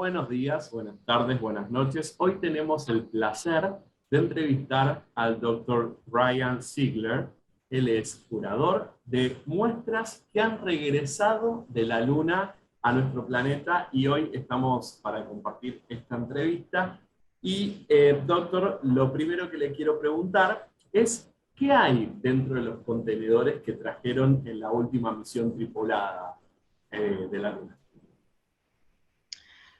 buenos días, buenas tardes, buenas noches. Hoy tenemos el placer de entrevistar al Dr. Ryan Zeigler. Él es curador de muestras que han regresado de la Luna a nuestro planeta y hoy estamos para compartir esta entrevista. Y, doctor, lo primero que le quiero preguntar es ¿qué hay dentro de los contenedores que trajeron en la última misión tripulada de la Luna?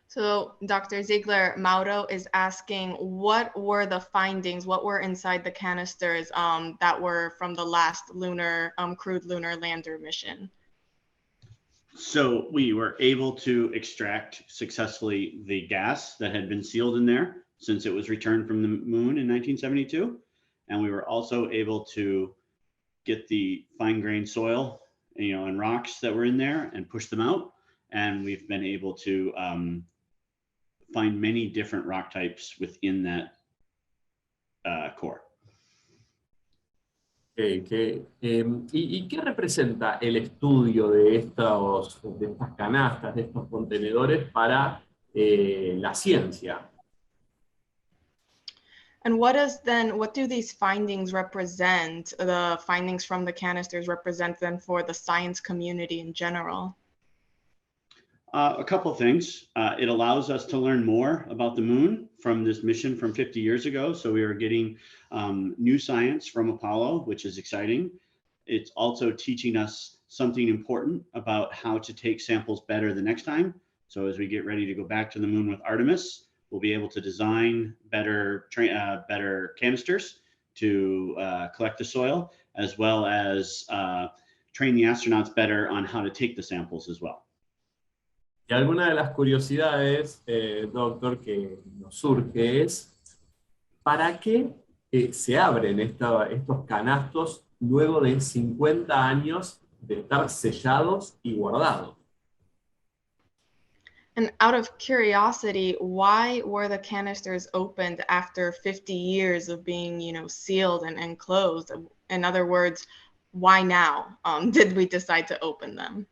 So Dr. Zeigler, Mauro is asking, what were the findings, what were inside the canisters that were from the last lunar, crewed lunar lander mission? So we were able to extract successfully the gas that had been sealed in there since it was returned from the moon in 1972. And we were also able to get the fine-grained soil, and rocks that were in there and push them out. And we've been able to find many different rock types within that core. ¿Y qué representa el estudio de estas canastas, de estos contenedores para la ciencia? And what do these findings represent, the findings from the canisters represent then for the science community in general? A couple of things. It allows us to learn more about the moon from this mission from 50 years ago. So we are getting new science from Apollo, which is exciting. It's also teaching us something important about how to take samples better the next time. So as we get ready to go back to the moon with Artemis, we'll be able to design better canisters to collect the soil, as well as train the astronauts better on how to take the samples as well. Y alguna de las curiosidades, doctor, que nos surge es, ¿para qué se abren estos canastos luego de 50 años de estar sellados y guardados? And out of curiosity, why were the canisters opened after 50 years of being, sealed and closed? In other words, why now did we decide to open them?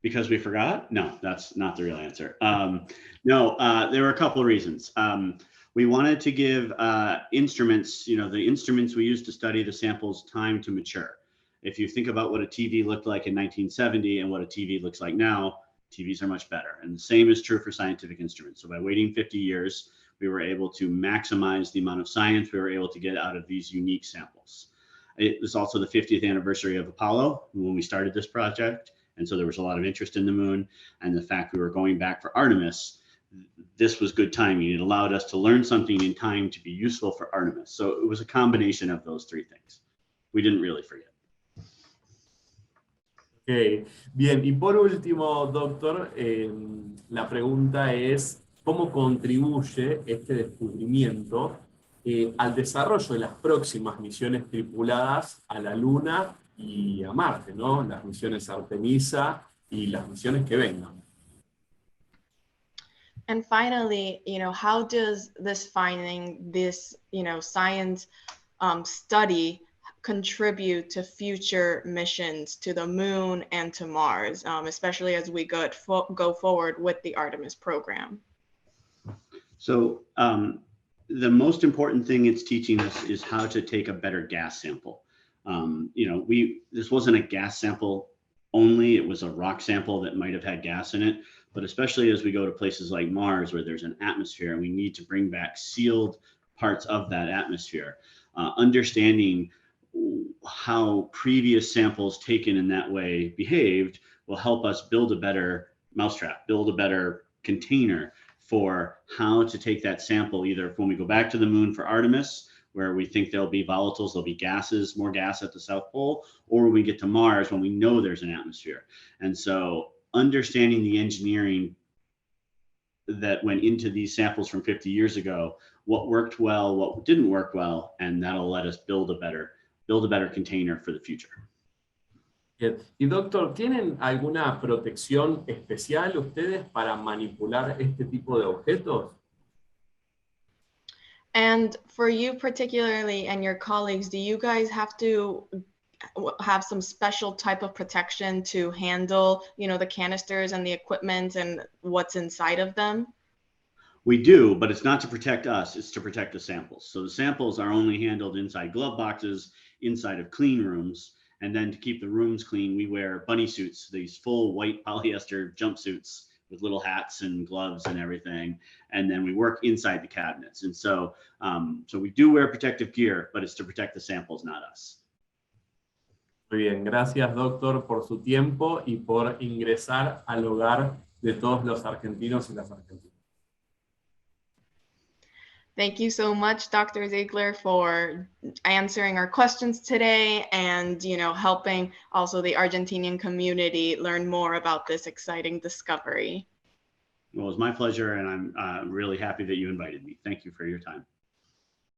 Because we forgot? No, that's not the real answer. There were a couple of reasons. We wanted to give instruments, the instruments we used to study the samples, time to mature. If you think about what a TV looked like in 1970 and what a TV looks like now, TVs are much better. And the same is true for scientific instruments. So by waiting 50 years, we were able to maximize the amount of science we were able to get out of these unique samples. It was also the 50th anniversary of Apollo when we started this project. And so there was a lot of interest in the moon, and the fact we were going back for Artemis, this was good timing. It allowed us to learn something in time to be useful for Artemis. So it was a combination of those three things. We didn't really forget. Okay. Bien, y por último, doctor, la pregunta es, ¿cómo contribuye este descubrimiento al desarrollo de las próximas misiones tripuladas a la Luna y a Marte, ¿no? Las misiones Artemisa y las misiones que vengan? And finally, how does this finding, this, science study contribute to future missions to the moon and to Mars, especially as we go forward with the Artemis program? So the most important thing it's teaching us is how to take a better gas sample. This wasn't a gas sample only, it was a rock sample that might have had gas in it, but especially as we go to places like Mars where there's an atmosphere and we need to bring back sealed parts of that atmosphere, understanding how previous samples taken in that way behaved will help us build a better mousetrap, build a better container for how to take that sample, either when we go back to the moon for Artemis, where we think there'll be volatiles, there'll be gases, more gas at the South Pole, or when we get to Mars when we know there's an atmosphere. And so understanding the engineering that went into these samples from 50 years ago, what worked well, what didn't work well, and that'll let us build a better container for the future. Bien. Y doctor, ¿tienen alguna protección especial ustedes para manipular este tipo de objetos? And for you particularly and your colleagues, do you guys have to have some special type of protection to handle, you know, the canisters and the equipment and what's inside of them? We do, but it's not to protect us, it's to protect the samples. So the samples are only handled inside glove boxes, inside of clean rooms. And then to keep the rooms clean, we wear bunny suits, these full white polyester jumpsuits with little hats and gloves and everything. And then we work inside the cabinets. And so, so we do wear protective gear, but it's to protect the samples, not us. Muy bien, gracias doctor por su tiempo y por ingresar al hogar de todos los argentinos y las argentinas. Thank you so much, Dr. Zeigler, for answering our questions today and, you know, helping also the Argentinian community learn more about this exciting discovery. Well, it was my pleasure, and I'm really happy that you invited me. Thank you for your time.